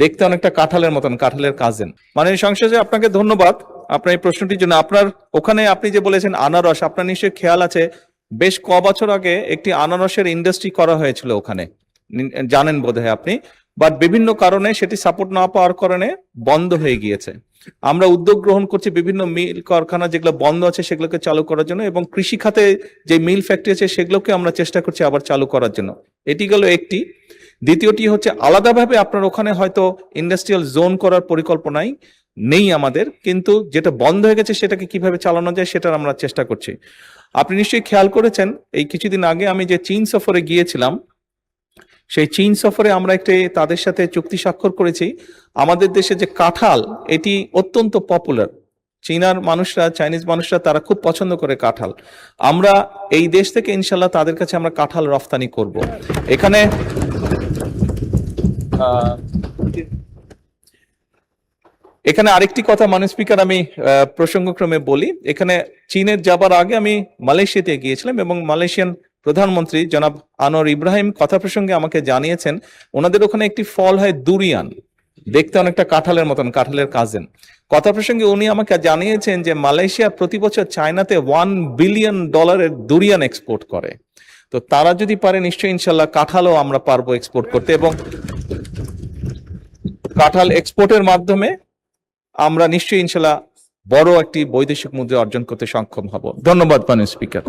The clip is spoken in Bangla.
দেখতে অনেকটা কাঁঠালের মতন, কাঁঠালের কাজিন। মাননীয় সংসদে আপনাকে ধন্যবাদ আপনার এই প্রশ্নটির জন্য। আপনার ওখানে আপনি যে বলেছেন আনারস, আপনার নিশ্চয়ই খেয়াল আছে বেশ ক বছর আগে একটি আনারসের ইন্ডাস্ট্রি করা হয়েছিল ওখানে, জানেন বোধহয় আপনি, বাট বিভিন্ন কারণে সেটি সাপোর্ট না পাওয়ার কারণে বন্ধ হয়ে গিয়েছে। আমরা উদ্যোগ গ্রহণ করছি বিভিন্ন মিল কারখানা যেগুলো বন্ধ আছে সেগুলোকে চালু করার জন্য, এবং কৃষি খাতে যে মিল ফ্যাক্টরি আছে সেগুলোকে আমরা চেষ্টা করছি আবার চালু করার জন্য। এটি গেল একটি। দ্বিতীয়টি হচ্ছে আলাদাভাবে আপনার ওখানে হয়তো ইন্ডাস্ট্রিয়াল জোন করার পরিকল্পনাই নেই আমাদের, কিন্তু যেটা বন্ধ হয়ে গেছে সেটাকে কিভাবে চালানো যায় সেটার আমরা চেষ্টা করছি। আপনি নিশ্চয়ই খেয়াল করেছেন এই কিছুদিন আগে আমি যে চীন সফরে গিয়েছিলাম, সেই চীন সফরে আমরা একটি তাদের সাথে চুক্তি স্বাক্ষর করেছি। আমাদের দেশে যে কাঁঠাল, এটি অত্যন্ত পপুলার। চীনার মানুষরা, চাইনিজ মানুষরা তারা খুব পছন্দ করে কাঁঠাল। আমরা এই দেশ থেকে ইনশাল্লাহ তাদের কাছে আমরা কাঁঠাল রফতানি করব। এখানে আরেকটি কথা মাননীয় স্পিকার আমি প্রসঙ্গক্রমে বলি। এখানে চীনের যাবার আগে আমি মালয়েশিয়াতে গিয়েছিলাম এবং মালয়েশিয়ান প্রধানমন্ত্রী জনাব আনোয়ার ইব্রাহিম কথা প্রসঙ্গে আমাকে জানিয়েছেন ওনাদের ওখানে একটি ফল হয় দুরিয়ান, দেখতে অনেকটা কাঁঠালের মতন, কাঁঠালের কাজিন। কথা প্রসঙ্গে উনি আমাকে জানিয়েছেন যে মালয়েশিয়া প্রতি বছর চায়নাতে $1 বিলিয়ন দুরিয়ান এক্সপোর্ট করে। তো তারা যদি পারে নিশ্চয়ই ইনশাল্লাহ কাঁঠালও আমরা পারবো এক্সপোর্ট করতে, এবং কাঁঠাল এক্সপোর্টের মাধ্যমে আমরা নিশ্চয়ই ইনশাল্লাহ বড় একটি বৈদেশিক মুদ্রা অর্জন করতে সক্ষম হব। ধন্যবাদ মাননীয় স্পিকার।